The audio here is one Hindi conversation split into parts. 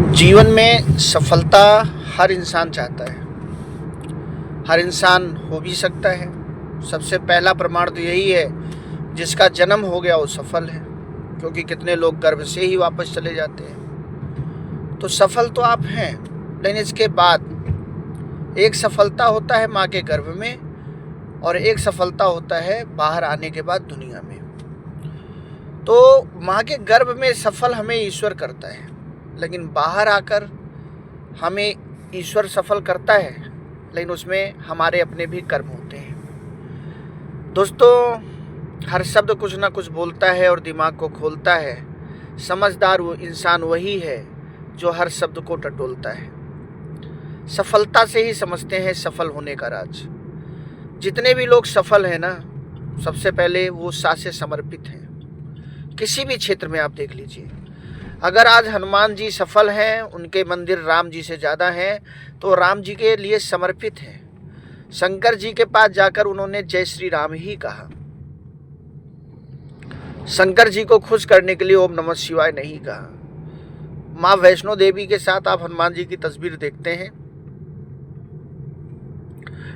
जीवन में सफलता हर इंसान चाहता है। हर इंसान हो भी सकता है। सबसे पहला प्रमाण तो यही है, जिसका जन्म हो गया वो सफल है, क्योंकि कितने लोग गर्भ से ही वापस चले जाते हैं। तो सफल तो आप हैं, लेकिन इसके बाद एक सफलता होता है माँ के गर्भ में, और एक सफलता होता है बाहर आने के बाद दुनिया में। तो माँ के गर्भ में सफल हमें ईश्वर करता है, लेकिन बाहर आकर हमें ईश्वर सफल करता है, लेकिन उसमें हमारे अपने भी कर्म होते हैं। दोस्तों, हर शब्द कुछ ना कुछ बोलता है और दिमाग को खोलता है। समझदार वो इंसान वही है जो हर शब्द को टटोलता है। सफलता से ही समझते हैं सफल होने का राज। जितने भी लोग सफल हैं ना, सबसे पहले वो सा से समर्पित हैं। किसी भी क्षेत्र में आप देख लीजिए, अगर आज हनुमान जी सफल हैं, उनके मंदिर राम जी से ज़्यादा हैं, तो राम जी के लिए समर्पित हैं। शंकर जी के पास जाकर उन्होंने जय श्री राम ही कहा। शंकर जी को खुश करने के लिए ओम नमः शिवाय नहीं कहा। माँ वैष्णो देवी के साथ आप हनुमान जी की तस्वीर देखते हैं,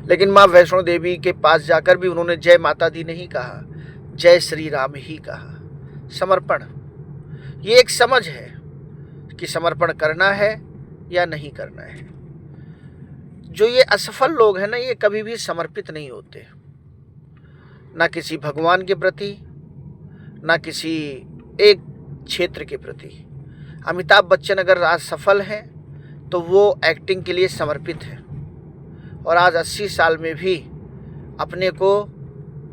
लेकिन माँ वैष्णो देवी के पास जाकर भी उन्होंने जय माता दी नहीं कहा, जय श्री राम ही कहा। समर्पण, ये एक समझ है कि समर्पण करना है या नहीं करना है। जो ये असफल लोग हैं ना, ये कभी भी समर्पित नहीं होते, ना किसी भगवान के प्रति, ना किसी एक क्षेत्र के प्रति। अमिताभ बच्चन अगर आज सफल हैं तो वो एक्टिंग के लिए समर्पित हैं, और आज 80 साल में भी अपने को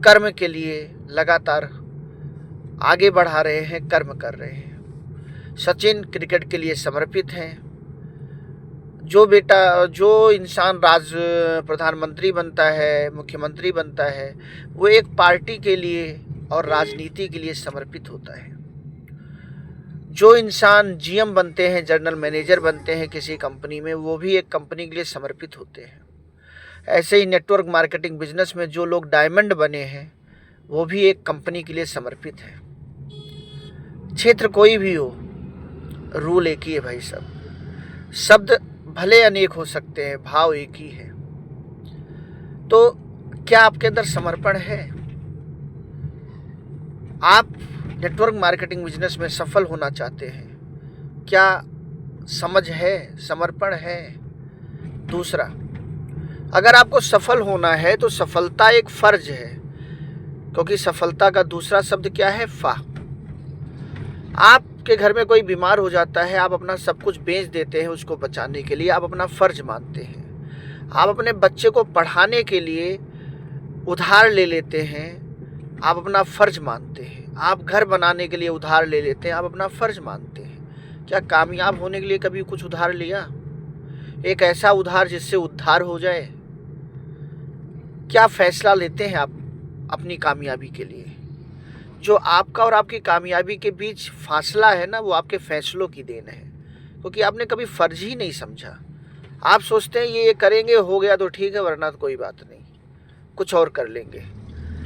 कर्म के लिए लगातार आगे बढ़ा रहे हैं, कर्म कर रहे हैं। सचिन क्रिकेट के लिए समर्पित हैं। जो इंसान प्रधानमंत्री बनता है, मुख्यमंत्री बनता है, वो एक पार्टी के लिए और राजनीति के लिए समर्पित होता है। जो इंसान जीएम बनते हैं, जनरल मैनेजर बनते हैं किसी कंपनी में, वो भी एक कंपनी के लिए समर्पित होते हैं। ऐसे ही नेटवर्क मार्केटिंग बिजनेस में जो लोग डायमंड बने हैं, वो भी एक कंपनी के लिए समर्पित है। क्षेत्र कोई भी हो, रूल एक ही है भाई साहब। शब्द भले अनेक हो सकते हैं, भाव एक ही है। तो क्या आपके अंदर समर्पण है? आप नेटवर्क मार्केटिंग बिजनेस में सफल होना चाहते हैं, क्या समझ है, समर्पण है? दूसरा, अगर आपको सफल होना है तो सफलता एक फर्ज है, क्योंकि सफलता का दूसरा शब्द क्या है? फा। आपके घर में कोई बीमार हो जाता है, आप अपना सब कुछ बेच देते हैं उसको बचाने के लिए, आप अपना फर्ज मानते हैं। आप अपने बच्चे को पढ़ाने के लिए उधार ले लेते हैं, आप अपना फर्ज मानते हैं। आप घर बनाने के लिए उधार ले लेते हैं, आप अपना फर्ज मानते हैं। क्या कामयाब होने के लिए कभी कुछ उधार लिया? एक ऐसा उधार जिससे उद्धार हो जाए? क्या फैसला लेते हैं आप अपनी कामयाबी के लिए? जो आपका और आपकी कामयाबी के बीच फासला है ना, वो आपके फैसलों की देन है, क्योंकि आपने कभी फर्ज ही नहीं समझा। आप सोचते हैं ये करेंगे, हो गया तो ठीक है, वरना तो कोई बात नहीं, कुछ और कर लेंगे।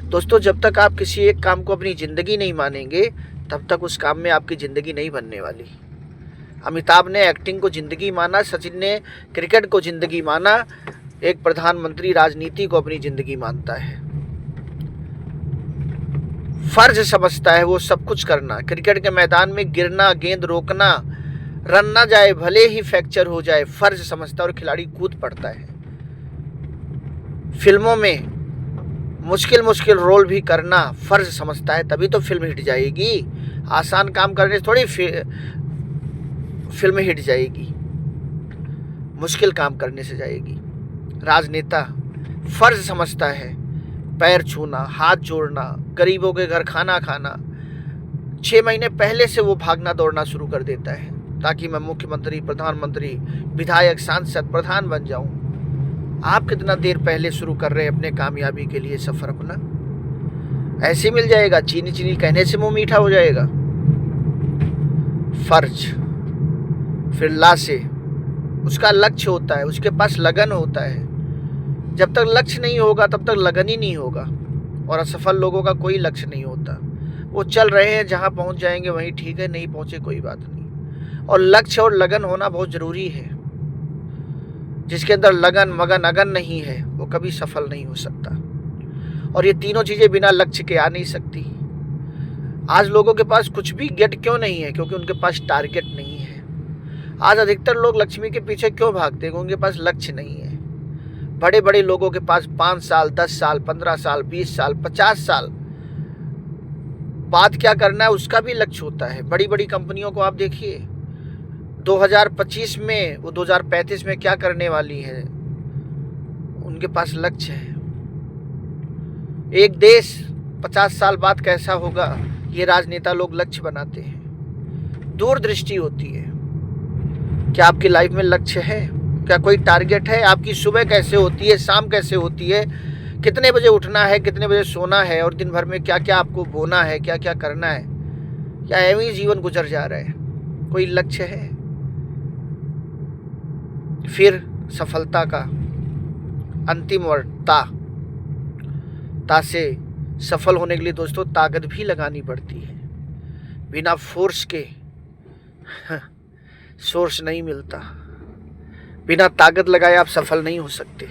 दोस्तों, जब तक आप किसी एक काम को अपनी ज़िंदगी नहीं मानेंगे, तब तक उस काम में आपकी ज़िंदगी नहीं बनने वाली। अमिताभ ने एक्टिंग को ज़िंदगी माना, सचिन ने क्रिकेट को ज़िंदगी माना, एक प्रधानमंत्री राजनीति को अपनी ज़िंदगी मानता है। फर्ज समझता है वो सब कुछ करना। क्रिकेट के मैदान में गिरना, गेंद रोकना, रन ना जाए, भले ही फ्रैक्चर हो जाए, फर्ज समझता है और खिलाड़ी कूद पड़ता है। फिल्मों में मुश्किल रोल भी करना फर्ज समझता है, तभी तो फिल्म हिट जाएगी। आसान काम करने से थोड़ी फिल्म हिट जाएगी, मुश्किल काम करने से जाएगी। राजनेता फर्ज समझता है, पैर छूना, हाथ जोड़ना, गरीबों के घर खाना खाना। 6 महीने पहले से वो भागना दौड़ना शुरू कर देता है, ताकि मैं मुख्यमंत्री, प्रधानमंत्री, विधायक, सांसद, प्रधान बन जाऊं। आप कितना देर पहले शुरू कर रहे हैं अपने कामयाबी के लिए सफ़र अपना? ऐसे मिल जाएगा, चीनी चीनी कहने से मुंह मीठा हो जाएगा। फर्ज, फिर ला से उसका लक्ष्य होता है, उसके पास लगन होता है। जब तक लक्ष्य नहीं होगा तब तक लगन ही नहीं होगा। और असफल लोगों का कोई लक्ष्य नहीं होता, वो चल रहे हैं, जहाँ पहुँच जाएंगे वहीं ठीक है, नहीं पहुँचे कोई बात नहीं। और लक्ष्य और लगन होना बहुत ज़रूरी है। जिसके अंदर लगन मगन अगन नहीं है वो कभी सफल नहीं हो सकता। और ये तीनों चीज़ें बिना लक्ष्य के आ नहीं सकती। आज लोगों के पास कुछ भी गेट क्यों नहीं है? क्योंकि उनके पास टारगेट नहीं है। आज अधिकतर लोग लक्ष्मी के पीछे क्यों भागते हैं? उनके पास लक्ष्य नहीं है। बड़े बड़े लोगों के पास 5 साल 10 साल 15 साल 20 साल 50 साल बाद क्या करना है उसका भी लक्ष्य होता है। बड़ी बड़ी कंपनियों को आप देखिए, 2025 में वो 2035 में क्या करने वाली है, उनके पास लक्ष्य है। एक देश 50 साल बाद कैसा होगा, ये राजनेता लोग लक्ष्य बनाते हैं। दूरदृष्टि होती है। क्या आपकी लाइफ में लक्ष्य है? क्या कोई टारगेट है? आपकी सुबह कैसे होती है, शाम कैसे होती है, कितने बजे उठना है, कितने बजे सोना है, और दिन भर में क्या क्या आपको बोना है, क्या क्या करना है? क्या ऐਵੇਂ ही जीवन गुजर जा रहा है? कोई लक्ष्य है? फिर सफलता का अंतिम वर्ड ता से सफल होने के लिए दोस्तों ताकत भी लगानी पड़ती है। बिना फोर्स के सोर्स नहीं मिलता। बिना ताकत लगाए आप सफल नहीं हो सकते।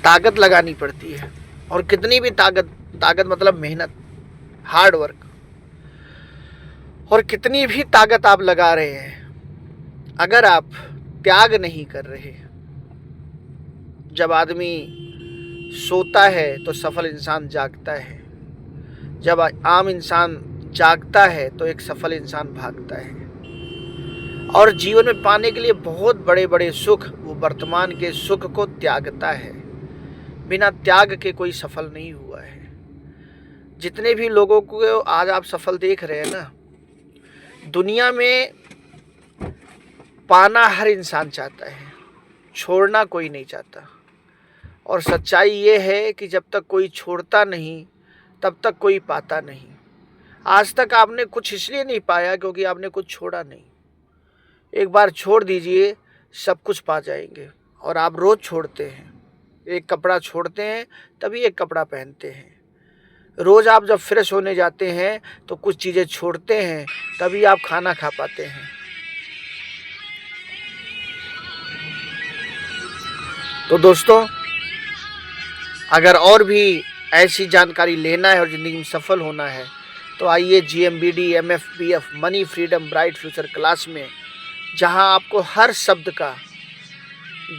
ताकत लगानी पड़ती है। और कितनी भी ताकत मतलब मेहनत, हार्ड वर्क, और कितनी भी ताकत आप लगा रहे हैं, अगर आप त्याग नहीं कर रहे। जब आदमी सोता है तो सफल इंसान जागता है। जब आम इंसान जागता है तो एक सफल इंसान भागता है। और जीवन में पाने के लिए बहुत बड़े बड़े सुख, वो वर्तमान के सुख को त्यागता है। बिना त्याग के कोई सफल नहीं हुआ है। जितने भी लोगों को आज आप सफल देख रहे हैं ना, दुनिया में पाना हर इंसान चाहता है, छोड़ना कोई नहीं चाहता। और सच्चाई ये है कि जब तक कोई छोड़ता नहीं तब तक कोई पाता नहीं। आज तक आपने कुछ इसलिए नहीं पाया क्योंकि आपने कुछ छोड़ा नहीं। एक बार छोड़ दीजिए, सब कुछ पा जाएंगे। और आप रोज़ छोड़ते हैं, एक कपड़ा छोड़ते हैं तभी एक कपड़ा पहनते हैं। रोज़ आप जब फ्रेश होने जाते हैं तो कुछ चीज़ें छोड़ते हैं तभी आप खाना खा पाते हैं। तो दोस्तों, अगर और भी ऐसी जानकारी लेना है और ज़िंदगी में सफल होना है तो आइए GMBD MFBF money freedom bright future class में, जहां आपको हर शब्द का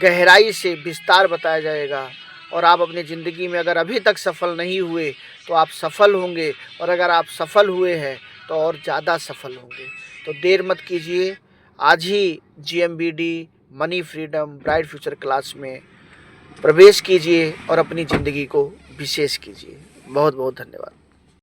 गहराई से विस्तार बताया जाएगा। और आप अपनी ज़िंदगी में अगर अभी तक सफल नहीं हुए तो आप सफल होंगे, और अगर आप सफल हुए हैं तो और ज़्यादा सफल होंगे। तो देर मत कीजिए, आज ही GMBD money freedom bright future class में प्रवेश कीजिए और अपनी ज़िंदगी को विशेष कीजिए। बहुत बहुत धन्यवाद।